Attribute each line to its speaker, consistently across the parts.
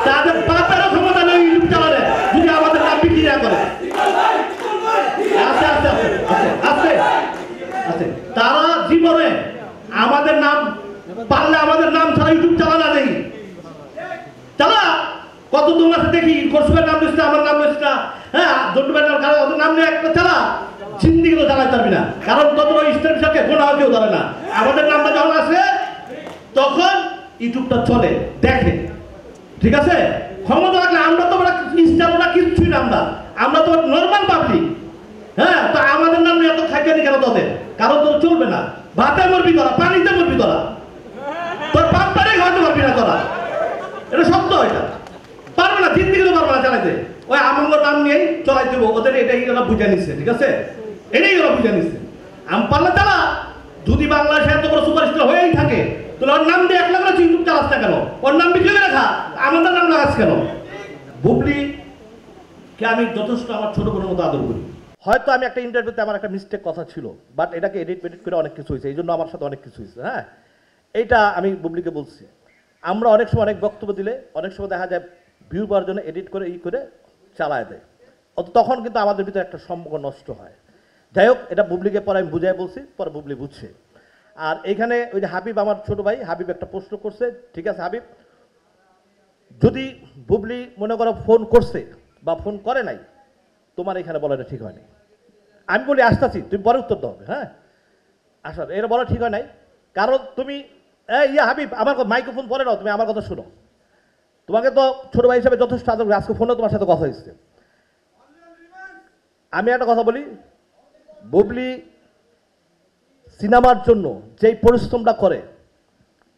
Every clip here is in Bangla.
Speaker 1: তাদের বাপেরও ক্ষমতা নেই ইউটিউব চ্যানেলে যদি আমাদের নাম বিক্রি না করে। আস্তে আস্তে আস্তে আস্তে আস্তে তারা জীবনে আমাদের নাম পারলে আমাদের নাম ছাড়া ইউটিউব চালানা নেই। চালা কত দূর আছে দেখি, খসবের নাম লিস্ট আমার নাম লিস্ট না, হ্যাঁ জন্টু ভাই কারো ওদের নাম নিয়ে একটা চালা জিন্দিগি তো চালাতে পারবি না, কারণ তত ইস্টার বিষয়কে গোনা কেউ ধরে না। আমাদের নামটা যখন আসে তখন ইউটিউবটা চলে দেখে, ঠিক আছে? ক্ষমতা থাকলে আমরা তো ইস্টার না কিচ্ছুই না, আমরা তো নর্মাল পাবলিক। হ্যাঁ, তো আমাদের নাম নিয়ে এত খাইকানি কেন তোদের? কারণ তোর চলবে না, ভাতে মরবি তোরা, পানিতে মরবি তোরা, তোর পাপ পারে খাওয়াতে পারবি না তোরা, এটা সত্য। এটা পারবে না, জিন্দিগি তো পারবে না চালাইতে। ওই আমার নাম নিয়েই চলাই দেবো, ওদের এটাই ওরা বুঝে নিচ্ছে, ঠিক আছে? এটাই ওরা বুঝে নিচ্ছে। আম পারলে চালা, যদি বাংলাদেশে এত বড় সুপারস্টার হয়েই থাকে তাহলে ওর নাম দিয়ে 1 লাখ ইউটিউব চালাস না কেন? ওর নাম বিক্রি করে রাখা, আমাদের নাম লাগাস কেন? বুবলিকে আমি যথেষ্ট আমার ছোট বোনের মতো আদর করি। হয়তো আমি একটা ইন্টারভিউতে আমার একটা মিস্টেক কথা ছিল, বাট এটাকে এডিট করে অনেক কিছু হয়েছে, এই জন্য আমার সাথে অনেক কিছু হয়েছে। হ্যাঁ, এইটা আমি বুবলিকে বলছি। আমরা অনেক সময় অনেক বক্তব্য দিলে অনেক সময় দেখা যায় ভিউ পাওয়ার জন্য এডিট করে করে চালায় দেয়, তখন কিন্তু আমাদের ভিতরে একটা সম্পর্ক নষ্ট হয়। যাই হোক, এটা বুবলিকে পরে আমি বুঝাই বলছি, পরে বুবলি বুঝছে। আর এইখানে ওই যে হাবিব, আমার ছোট ভাই হাবিব একটা প্রশ্ন করছে, ঠিক আছে হাবিব, যদি বুবলি মনে করো ফোন করছে বা ফোন করে নাই, তোমার এখানে বলাটা ঠিক হয়নি। আমি বলি আসতেছি, তুমি পরে উত্তর দাও। হ্যাঁ, আসা এটা বলা ঠিক হয় নাই, কারণ তুমি হাবিব আমার মাইক্রোফোন পরে নাও, তুমি আমার কথা শোনো। তোমাকে তো ছোট ভাই হিসেবে যথেষ্ট আদর, আজকে ফোনে তোমার সাথে কথা হয়েছে। আমি একটা কথা বলি, বুবলি সিনেমার জন্য যেই পরিশ্রমটা করে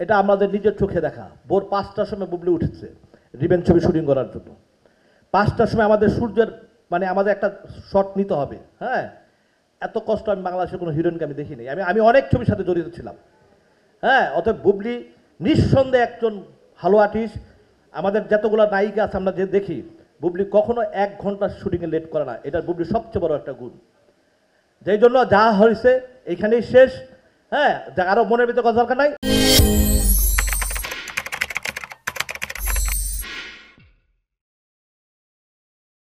Speaker 1: এটা আমাদের নিজের চোখে দেখা। ভোর 5টার সময় বুবলি উঠেছে রিভেঞ্জ ছবি শুটিং করার জন্য। 5টার সময় আমাদের সূর্যের মানে আমাদের একটা শট নিতে হবে। হ্যাঁ, এত কষ্ট আমি বাংলাদেশের কোনো হিরোইনকে আমি দেখিনি। আমি অনেক ছবির সাথে জড়িত ছিলাম। হ্যাঁ, অতএব বুবলি নিঃসন্দেহে একজন ভালো আর্টিস্ট। আমাদের যতগুলো নায়িকা আছে আমরা যে দেখি, বুবলি কখনো 1 ঘন্টা শুটিংয়ে লেট করে না, এটা বুবলির সবচেয়ে বড় একটা গুণ। যেই জন্য যা হয়েছে এখানেই শেষ। হ্যাঁ, আরও মনের ভিতরে কথা দরকার নাই।